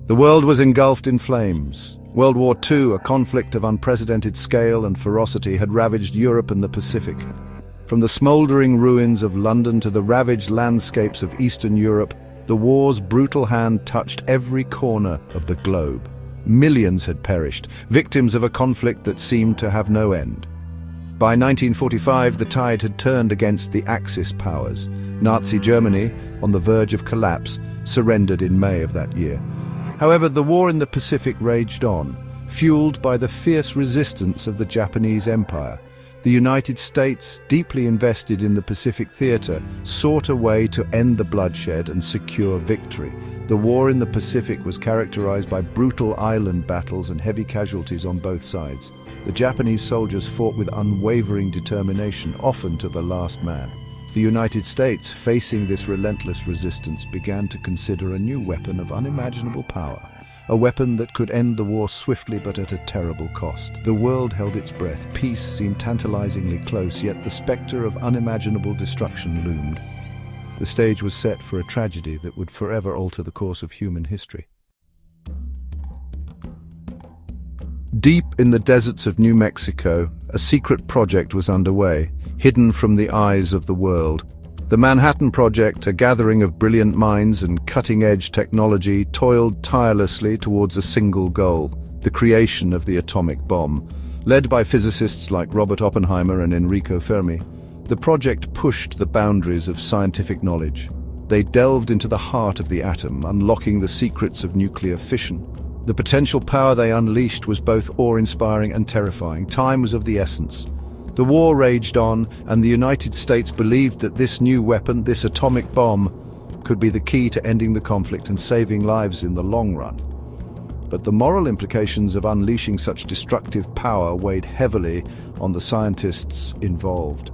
The world was engulfed in flames. World War II, a conflict of unprecedented scale and ferocity, had ravaged Europe and the Pacific. From the smouldering ruins of London to the ravaged landscapes of Eastern Europe, the war's brutal hand touched every corner of the globe. Millions had perished, victims of a conflict that seemed to have no end. By 1945, the tide had turned against the Axis powers. Nazi Germany, on the verge of collapse, surrendered in May of that year. However, the war in the Pacific raged on, fueled by the fierce resistance of the Japanese Empire. The United States, deeply invested in the Pacific theater, sought a way to end the bloodshed and secure victory. The war in the Pacific was characterized by brutal island battles and heavy casualties on both sides. The Japanese soldiers fought with unwavering determination, often to the last man. The United States, facing this relentless resistance, began to consider a new weapon of unimaginable power. A weapon that could end the war swiftly but at a terrible cost. The world held its breath. Peace seemed tantalizingly close, yet the specter of unimaginable destruction loomed. The stage was set for a tragedy that would forever alter the course of human history. Deep in the deserts of New Mexico, a secret project was underway, hidden from the eyes of the world. The Manhattan Project, a gathering of brilliant minds and cutting-edge technology, toiled tirelessly towards a single goal: the creation of the atomic bomb. Led by physicists like Robert Oppenheimer and Enrico Fermi, the project pushed the boundaries of scientific knowledge. They delved into the heart of the atom, unlocking the secrets of nuclear fission. The potential power they unleashed was both awe-inspiring and terrifying. Time was of the essence. The war raged on, and the United States believed that this new weapon, this atomic bomb, could be the key to ending the conflict and saving lives in the long run. But the moral implications of unleashing such destructive power weighed heavily on the scientists involved.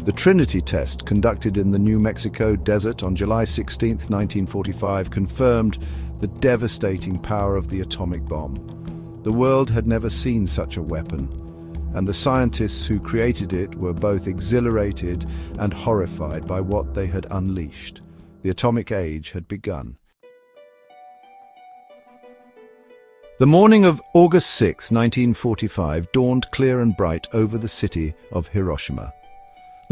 The Trinity test, conducted in the New Mexico desert on July 16, 1945, confirmed the devastating power of the atomic bomb. The world had never seen such a weapon, and the scientists who created it were both exhilarated and horrified by what they had unleashed. The atomic age had begun. The morning of August 6, 1945, dawned clear and bright over the city of Hiroshima.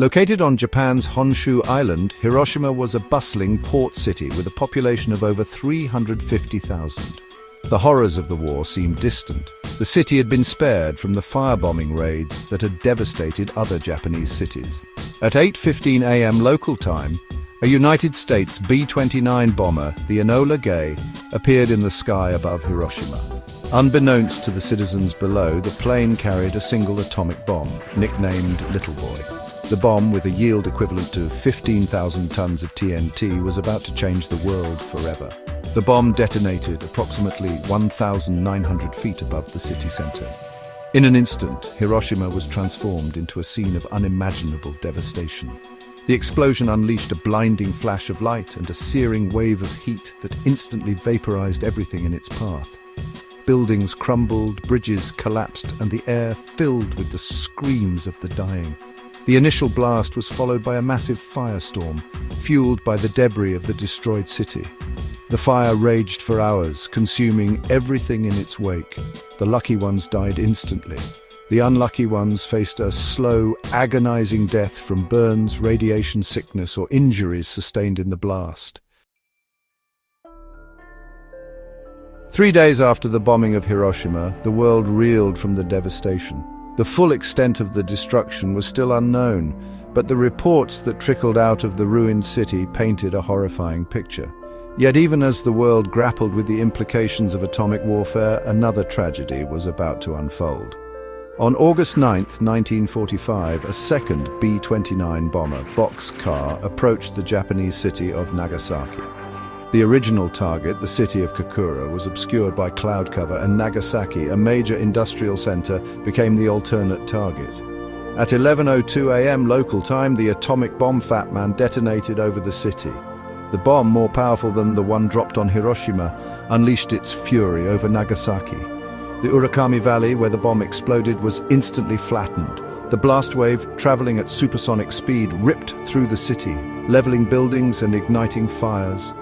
Located on Japan's Honshu Island, Hiroshima was a bustling port city with a population of over 350,000. The horrors of the war seemed distant. The city had been spared from the firebombing raids that had devastated other Japanese cities. At 8:15 a.m. local time, a United States B-29 bomber, the Enola Gay, appeared in the sky above Hiroshima. Unbeknownst to the citizens below, the plane carried a single atomic bomb, nicknamed Little Boy. The bomb, with a yield equivalent to 15,000 tons of TNT, was about to change the world forever. The bomb detonated approximately 1,900 feet above the city center. In an instant, Hiroshima was transformed into a scene of unimaginable devastation. The explosion unleashed a blinding flash of light and a searing wave of heat that instantly vaporized everything in its path. Buildings crumbled, bridges collapsed, and the air filled with the screams of the dying. The initial blast was followed by a massive firestorm, fueled by the debris of the destroyed city. The fire raged for hours, consuming everything in its wake. The lucky ones died instantly. The unlucky ones faced a slow, agonizing death from burns, radiation sickness, or injuries sustained in the blast. 3 days after the bombing of Hiroshima, the world reeled from the devastation. The full extent of the destruction was still unknown, but the reports that trickled out of the ruined city painted a horrifying picture. Yet even as the world grappled with the implications of atomic warfare, another tragedy was about to unfold. On August 9, 1945, a second B-29 bomber, boxcar, approached the Japanese city of Nagasaki. The original target, the city of Kokura, was obscured by cloud cover, and Nagasaki, a major industrial center, became the alternate target. At 11:02 a.m. local time, the atomic bomb Fat Man detonated over the city. The bomb, more powerful than the one dropped on Hiroshima, unleashed its fury over Nagasaki. The Urakami Valley, where the bomb exploded, was instantly flattened. The blast wave, traveling at supersonic speed, ripped through the city, leveling buildings and igniting fires.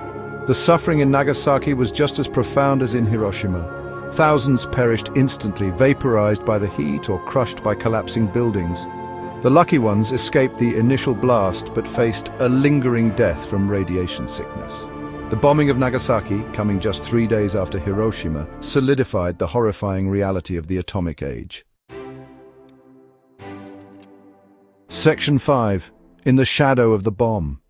The suffering in Nagasaki was just as profound as in Hiroshima. Thousands perished instantly, vaporized by the heat or crushed by collapsing buildings. The lucky ones escaped the initial blast but faced a lingering death from radiation sickness. The bombing of Nagasaki, coming just 3 days after Hiroshima, solidified the horrifying reality of the atomic age. Section 5. In the shadow of the bomb.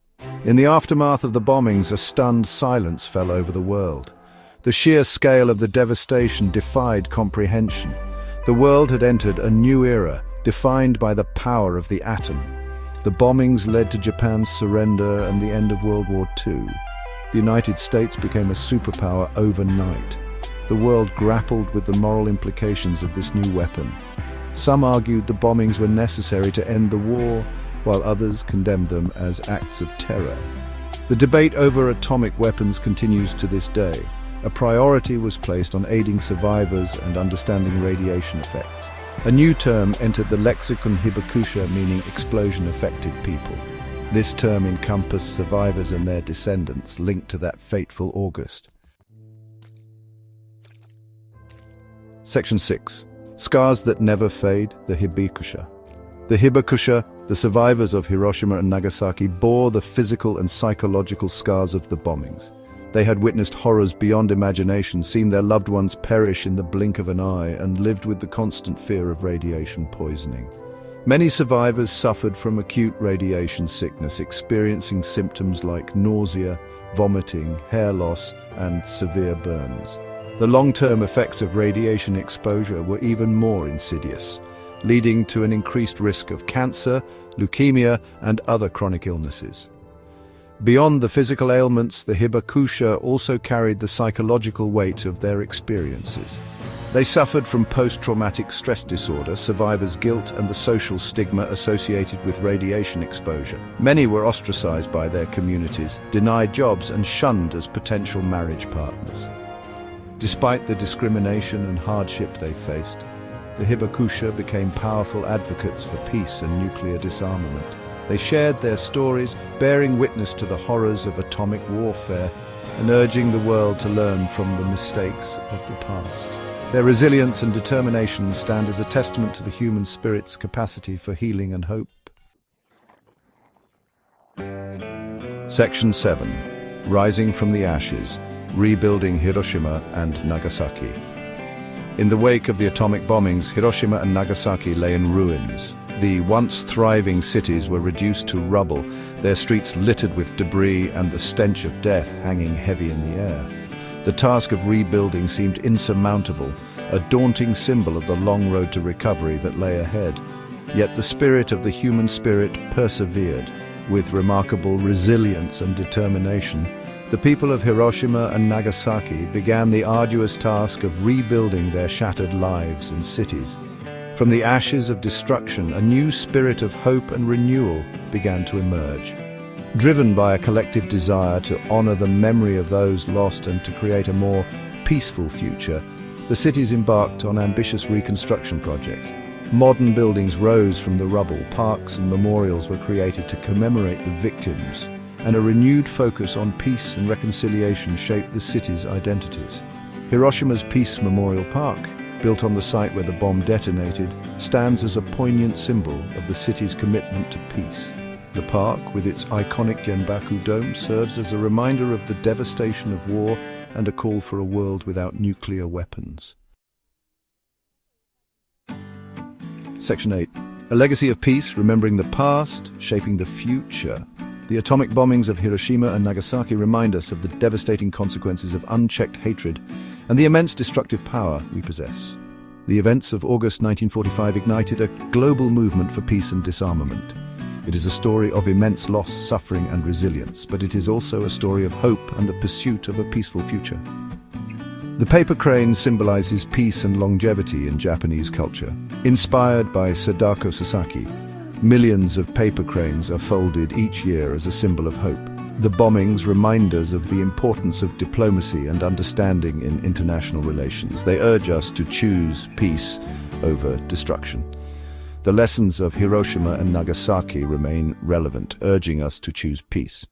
In the aftermath of the bombings, a stunned silence fell over the world. The sheer scale of the devastation defied comprehension. The world had entered a new era, defined by the power of the atom. The bombings led to Japan's surrender and the end of World War II. The United States became a superpower overnight. The world grappled with the moral implications of this new weapon. Some argued the bombings were necessary to end the war, while others condemned them as acts of terror. The debate over atomic weapons continues to this day. A priority was placed on aiding survivors and understanding radiation effects. A new term entered the lexicon hibakusha, meaning explosion-affected people. This term encompassed survivors and their descendants linked to that fateful August. Section 6. Scars that never fade, the hibakusha. The hibakusha, the survivors of Hiroshima and Nagasaki, bore the physical and psychological scars of the bombings. They had witnessed horrors beyond imagination, seen their loved ones perish in the blink of an eye, and lived with the constant fear of radiation poisoning. Many survivors suffered from acute radiation sickness, experiencing symptoms like nausea, vomiting, hair loss, and severe burns. The long-term effects of radiation exposure were even more insidious, leading to an increased risk of cancer, leukemia, and other chronic illnesses. Beyond the physical ailments, the hibakusha also carried the psychological weight of their experiences. They suffered from post-traumatic stress disorder, survivor's guilt, and the social stigma associated with radiation exposure. Many were ostracized by their communities, denied jobs, and shunned as potential marriage partners. Despite the discrimination and hardship they faced, the hibakusha became powerful advocates for peace and nuclear disarmament. They shared their stories, bearing witness to the horrors of atomic warfare and urging the world to learn from the mistakes of the past. Their resilience and determination stand as a testament to the human spirit's capacity for healing and hope. Section 7. Rising from the ashes, rebuilding Hiroshima and Nagasaki. In the wake of the atomic bombings, Hiroshima and Nagasaki lay in ruins. The once thriving cities were reduced to rubble, their streets littered with debris and the stench of death hanging heavy in the air. The task of rebuilding seemed insurmountable, a daunting symbol of the long road to recovery that lay ahead. Yet the spirit of the human spirit persevered. With remarkable resilience and determination, the people of Hiroshima and Nagasaki began the arduous task of rebuilding their shattered lives and cities. From the ashes of destruction, a new spirit of hope and renewal began to emerge. Driven by a collective desire to honor the memory of those lost and to create a more peaceful future, the cities embarked on ambitious reconstruction projects. Modern buildings rose from the rubble, parks and memorials were created to commemorate the victims, and a renewed focus on peace and reconciliation shaped the city's identities. Hiroshima's Peace Memorial Park, built on the site where the bomb detonated, stands as a poignant symbol of the city's commitment to peace. The park, with its iconic Genbaku dome, serves as a reminder of the devastation of war and a call for a world without nuclear weapons. Section 8. A legacy of peace, remembering the past, shaping the future. The atomic bombings of Hiroshima and Nagasaki remind us of the devastating consequences of unchecked hatred and the immense destructive power we possess. The events of August 1945 ignited a global movement for peace and disarmament. It is a story of immense loss, suffering, and resilience, but it is also a story of hope and the pursuit of a peaceful future. The paper crane symbolizes peace and longevity in Japanese culture. Inspired by Sadako Sasaki, millions of paper cranes are folded each year as a symbol of hope. The bombings remind us of the importance of diplomacy and understanding in international relations. They urge us to choose peace over destruction. The lessons of Hiroshima and Nagasaki remain relevant, urging us to choose peace.